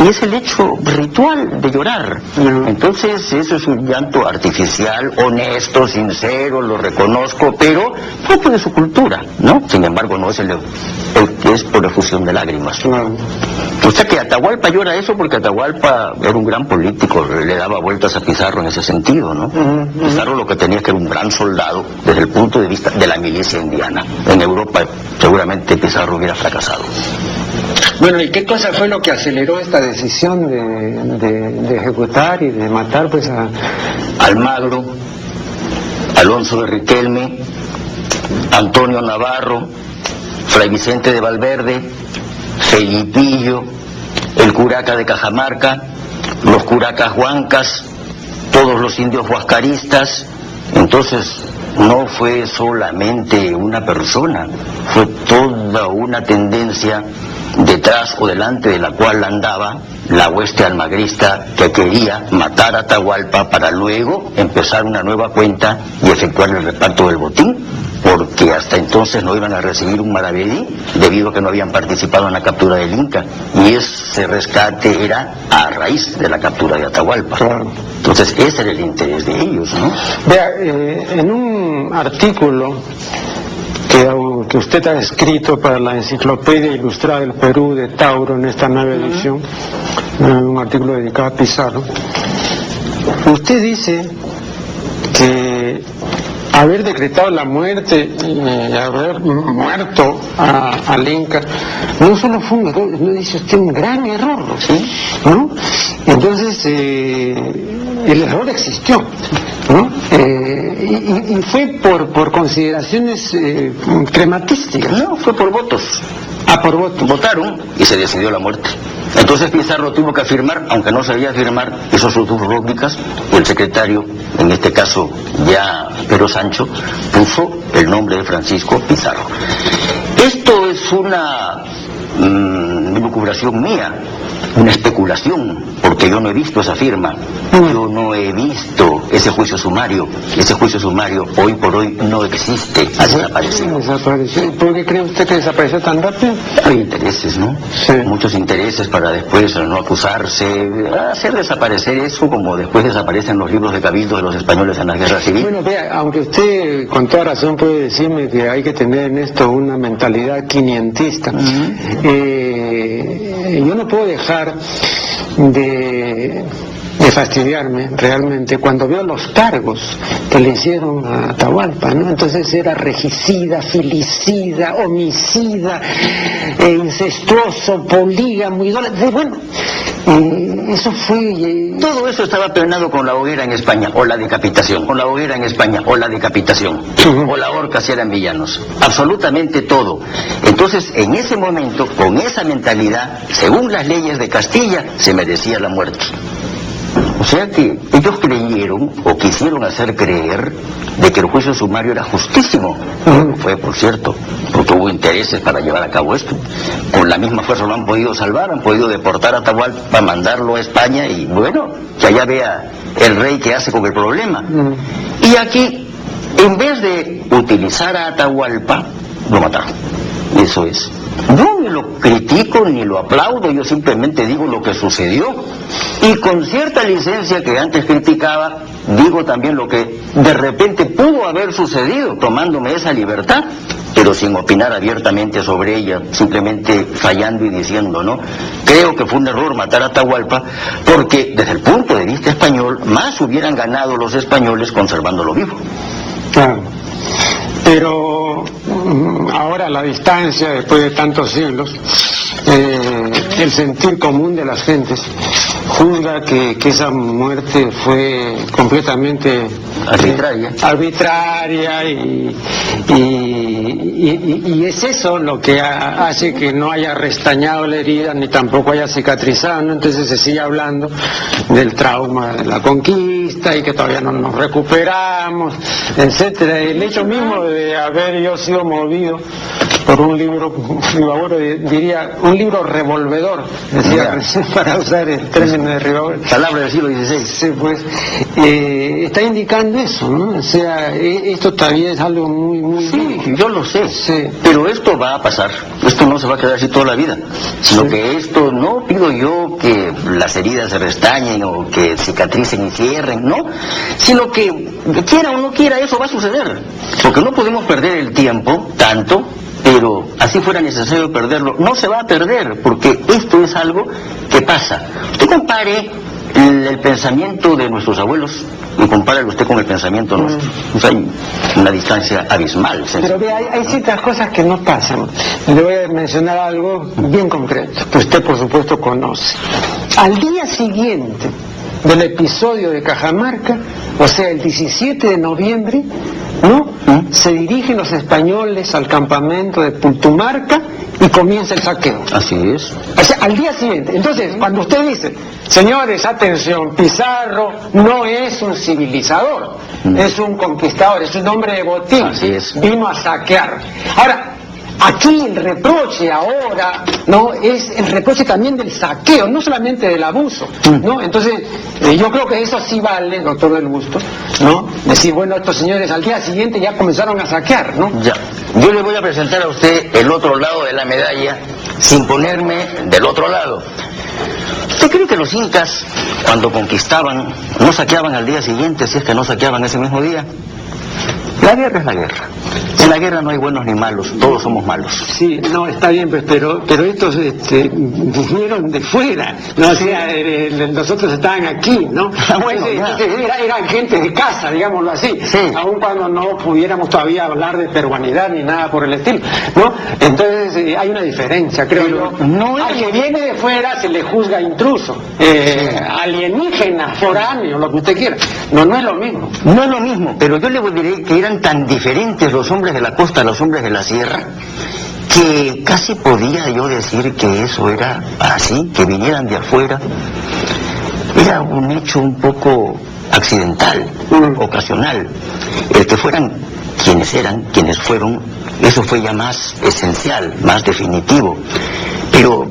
[SPEAKER 2] y es el hecho ritual de llorar. Entonces eso es un llanto artificial, honesto, sincero, lo reconozco, pero propio de su cultura, ¿no? Sin embargo, no es el que es por efusión de lágrimas. O sea que Atahualpa llora eso porque Atahualpa era un gran político, le daba vueltas a Pizarro en ese sentido, ¿no? Pizarro lo que tenía es que era un gran soldado desde el punto de vista de la milicia indiana. En Europa seguramente Pizarro hubiera fracasado.
[SPEAKER 1] Bueno, ¿y qué cosa fue lo que aceleró esta decisión de ejecutar y de matar pues a
[SPEAKER 2] Almagro, Alonso de Riquelme, Antonio Navarro, Fray Vicente de Valverde, Felipillo, el curaca de Cajamarca, los curacas huancas, todos los indios huascaristas? Entonces no fue solamente una persona, fue toda una tendencia detrás o delante de la cual andaba la hueste almagrista que quería matar a Atahualpa para luego empezar una nueva cuenta y efectuar el reparto del botín, porque hasta entonces no iban a recibir un maravedí debido a que no habían participado en la captura del Inca, y ese rescate era a raíz de la captura de Atahualpa.
[SPEAKER 1] Claro.
[SPEAKER 2] Entonces ese era el interés de ellos, ¿no?
[SPEAKER 1] Vea, en un artículo que usted ha escrito para la Enciclopedia Ilustrada del Perú de Tauro en esta nueva edición, un artículo dedicado a Pizarro, usted dice que haber decretado la muerte y haber muerto al Inca no solo fue un error, no dice usted, un gran error, ¿sí? ¿No? Entonces el error existió, ¿no? Y fue por consideraciones crematísticas.
[SPEAKER 2] No, fue por votos.
[SPEAKER 1] Por votos.
[SPEAKER 2] Votaron y se decidió la muerte. Entonces Pizarro tuvo que afirmar, aunque no sabía afirmar, hizo sus dos rúbricas, y el secretario, en este caso ya Pedro Sancho, puso el nombre de Francisco Pizarro. Esto es una elucubración mía, una especulación, porque yo no he visto esa firma, yo no he visto ese juicio sumario. Ese juicio sumario hoy por hoy no existe, ha desaparecido.
[SPEAKER 1] ¿Por qué cree usted que desapareció tan rápido?
[SPEAKER 2] Hay intereses, ¿no?
[SPEAKER 1] Sí.
[SPEAKER 2] Muchos intereses para después no acusarse, hacer desaparecer eso como después desaparecen los libros de cabildo de los españoles en la guerra civil.
[SPEAKER 1] Bueno, vea, aunque usted con toda razón puede decirme que hay que tener en esto una mentalidad quinientista, yo no puedo dejar de fastidiarme realmente cuando veo los cargos que le hicieron a Atahualpa, ¿no? Entonces era regicida, filicida, homicida, incestuoso, polígamo, idólatra. Bueno, eso fue...
[SPEAKER 2] Todo eso estaba planeado con la hoguera en España, o la decapitación, con la hoguera en España, o la decapitación, o la horca si eran villanos, absolutamente todo. Entonces, en ese momento, con esa mentalidad, según las leyes de Castilla, se merecía la muerte. O sea que ellos creyeron o quisieron hacer creer de que el juicio sumario era justísimo. Fue, por cierto, porque hubo intereses para llevar a cabo esto. Con la misma fuerza lo han podido salvar, han podido deportar a Atahualpa, mandarlo a España y bueno, que allá vea el rey qué hace con el problema. Y aquí, en vez de utilizar a Atahualpa, lo mataron. Eso es. Yo ni lo critico ni lo aplaudo, yo simplemente digo lo que sucedió. Y con cierta licencia que antes criticaba, digo también lo que de repente pudo haber sucedido, tomándome esa libertad, pero sin opinar abiertamente sobre ella, simplemente fallando y diciendo, ¿no? Creo que fue un error matar a Atahualpa, porque desde el punto de vista español, más hubieran ganado los españoles conservándolo vivo.
[SPEAKER 1] Claro. Pero ahora a la distancia, después de tantos siglos, el sentir común de las gentes juzga que esa muerte fue completamente arbitraria y es eso lo que hace que no haya restañado la herida ni tampoco haya cicatrizado, ¿no? Entonces se sigue hablando del trauma de la conquista y que todavía no nos recuperamos, etcétera. El hecho mismo de haber yo sido movido por un libro, diría, un libro revolvedor, decía, para usar el término de Ribagorria.
[SPEAKER 2] Palabra del siglo XVI.
[SPEAKER 1] Sí, pues, está indicando eso, ¿no? O sea, esto todavía es algo muy...
[SPEAKER 2] Sí, yo lo sé,
[SPEAKER 1] sí.
[SPEAKER 2] Pero esto va a pasar, esto no se va a quedar así toda la vida, sino que esto, no pido yo que las heridas se restañen o que cicatricen y cierren, no, sino que quiera o no quiera, eso va a suceder, porque no podemos perder el tiempo tanto, pero así fuera necesario perderlo, no se va a perder, porque esto es algo que pasa. Usted compare el pensamiento de nuestros abuelos y compáralo usted con el pensamiento nuestro. O sea, hay una distancia abismal.
[SPEAKER 1] Pero vea, hay ciertas cosas que no pasan. Le voy a mencionar algo bien concreto, que usted por supuesto conoce. Al día siguiente del episodio de Cajamarca, o sea, el 17 de noviembre, ¿no? Se dirigen los españoles al campamento de Pultumarca y comienza el saqueo.
[SPEAKER 2] Así es.
[SPEAKER 1] O sea, al día siguiente. Entonces, cuando usted dice, señores, atención, Pizarro no es un civilizador, es un conquistador, es un hombre de botín.
[SPEAKER 2] Así es.
[SPEAKER 1] Vino a saquear. Ahora, aquí el reproche ahora, ¿no? Es el reproche también del saqueo, no solamente del abuso, ¿no? Entonces, yo creo que eso sí vale, doctor del Busto, ¿no? Decir, bueno, estos señores al día siguiente ya comenzaron a saquear, ¿no?
[SPEAKER 2] Ya. Yo le voy a presentar a usted el otro lado de la medalla, sin ponerme del otro lado. ¿Usted cree que los incas, cuando conquistaban, no saqueaban al día siguiente, si es que no saqueaban ese mismo día? La guerra es la guerra. En la guerra no hay buenos ni malos, todos somos malos.
[SPEAKER 1] Sí, no, está bien, pero estos vinieron de fuera, ¿no? O sea, los otros estaban aquí, ¿no?
[SPEAKER 2] Bueno,
[SPEAKER 1] entonces eran gente de casa, digámoslo así,
[SPEAKER 2] sí.
[SPEAKER 1] Aun cuando no pudiéramos todavía hablar de peruanidad ni nada por el estilo, ¿no? Entonces hay una diferencia, creo yo.
[SPEAKER 2] No es...
[SPEAKER 1] Al que viene de fuera se le juzga intruso, alienígena, foráneo, lo que usted quiera. No es lo mismo.
[SPEAKER 2] No es lo mismo, pero yo le diré que eran tan diferentes los hombres de la costa a los hombres de la sierra, que casi podía yo decir que eso era así, que vinieran de afuera. Era un hecho un poco accidental, ocasional. El que fueran quienes fueron, eso fue ya más esencial, más definitivo. Pero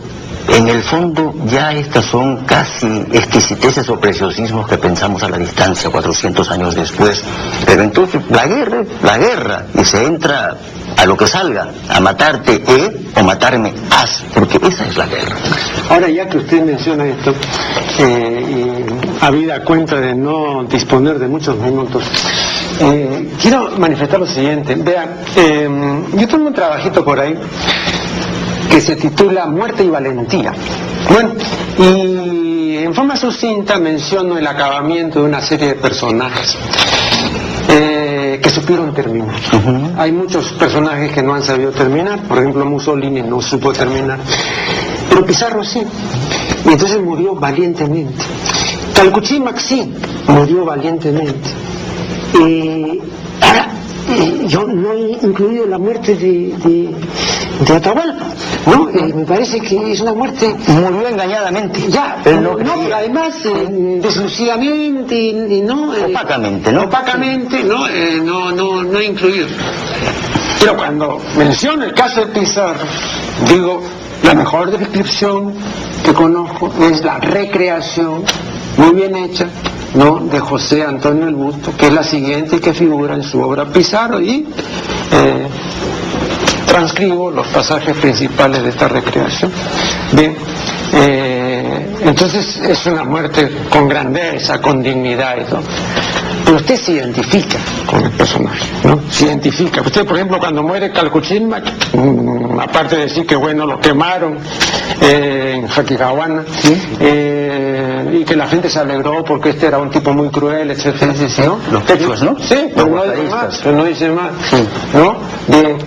[SPEAKER 2] en el fondo ya estas son casi exquisiteces o preciosismos que pensamos a la distancia 400 años después. Pero entonces la guerra, y se entra a lo que salga, a matarte o matarme porque esa es la guerra.
[SPEAKER 1] Ahora, ya que usted menciona esto, y habida cuenta de no disponer de muchos minutos, quiero manifestar lo siguiente. Vean, yo tengo un trabajito por ahí que se titula Muerte y Valentía. Bueno, y en forma sucinta menciono el acabamiento de una serie de personajes que supieron terminar. Hay muchos personajes que no han sabido terminar, por ejemplo Mussolini no supo terminar, pero Pizarro sí, y entonces murió valientemente. Calcuchímac sí, murió valientemente. Ahora, yo no he incluido la muerte de Atahualpa, ¿no? Me parece que es una muerte...
[SPEAKER 2] Murió engañadamente.
[SPEAKER 1] Ya, pero además deslucidamente, ¿no?
[SPEAKER 2] Opacamente, ¿no?
[SPEAKER 1] Opacamente, ¿no? No incluido. Pero cuando menciono el caso de Pizarro, digo, la mejor descripción que conozco es la recreación muy bien hecha, ¿no?, de José Antonio el Busto, que es la siguiente que figura en su obra Pizarro, y transcribo los pasajes principales de esta recreación. Bien, entonces es una muerte con grandeza, con dignidad y todo. Pero usted se identifica con el personaje, ¿no? Se identifica. Usted, por ejemplo, cuando muere Calcuchímac, aparte de decir que, bueno, lo quemaron en Jaquicahuana, ¿sí?, y que la gente se alegró porque este era un tipo muy cruel, etcétera, ¿no?
[SPEAKER 2] Los quechuas, ¿no?
[SPEAKER 1] Sí, pero no dice más, ¿no? Bien,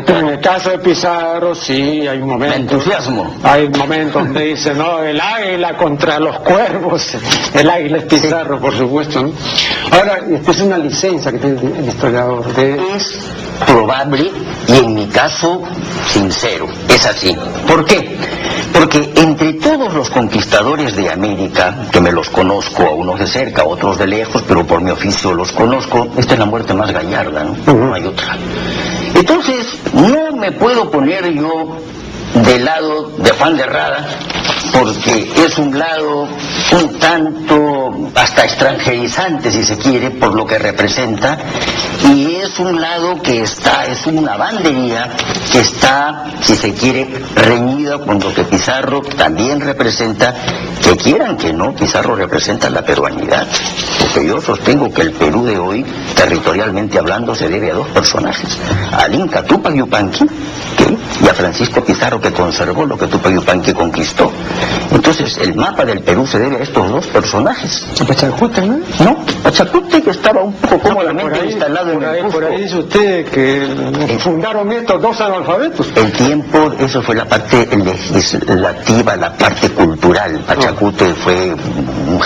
[SPEAKER 1] pero en el caso de Pizarro sí hay momentos.
[SPEAKER 2] Entusiasmo.
[SPEAKER 1] Hay momentos donde dice, no, el águila contra los cuervos. El águila es Pizarro, por supuesto, ¿no? Ahora, esta es una licencia que tiene el historiador.
[SPEAKER 2] Es probable y en mi caso sincero. Es así. ¿Por qué? Porque entre todos los conquistadores de América, que me los conozco, a unos de cerca, a otros de lejos, pero por mi oficio los conozco, esta es la muerte más gallarda, ¿no? No hay otra. Entonces, no me puedo poner yo del lado de Juan de Rada, porque es un lado un tanto hasta extranjerizante, si se quiere, por lo que representa, y es un lado que está, es una bandería que está, si se quiere, reñida con lo que Pizarro también representa, que quieran que no, Pizarro representa la peruanidad, porque yo sostengo que el Perú de hoy, territorialmente hablando, se debe a dos personajes, al Inca Túpac Yupanqui, que y a Francisco Pizarro, que conservó lo que Tupac Yupanqui conquistó. Entonces el mapa del Perú se debe a estos dos personajes.
[SPEAKER 1] Pachacútec, ¿no?
[SPEAKER 2] No, Pachacútec estaba un poco cómodamente instalado en el Cusco.
[SPEAKER 1] Por ahí dice usted que fundaron estos dos analfabetos.
[SPEAKER 2] El tiempo, eso fue la parte legislativa, la parte cultural. Pachacútec fue un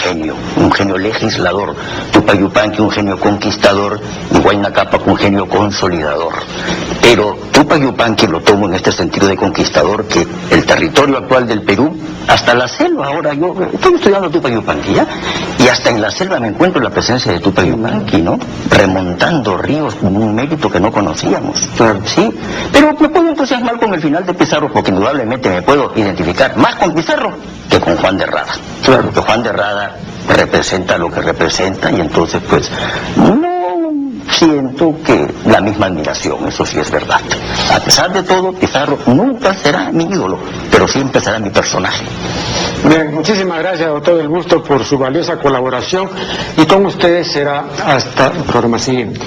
[SPEAKER 2] genio legislador. Tupac Yupanqui un genio conquistador y Huayna Cápac un genio consolidador. Pero Tupac Yupanqui lo tomo en este sentido de conquistador, que el territorio actual del Perú, hasta la selva, ahora yo estoy estudiando Tupac Yupanqui, ¿ya? Y hasta en la selva me encuentro la presencia de Tupac Yupanqui, ¿no? Remontando ríos con un mérito que no conocíamos, ¿sí? Pero me puedo entusiasmar con el final de Pizarro, porque indudablemente me puedo identificar más con Pizarro que con Juan de Rada. Claro que Juan de Rada representa lo que representa, y entonces pues no siento que la misma admiración, eso sí es verdad. A pesar de todo, Pizarro nunca será mi ídolo, pero siempre será mi personaje.
[SPEAKER 1] Bien, muchísimas gracias, doctor Del Busto, por su valiosa colaboración, y con ustedes será hasta el programa siguiente.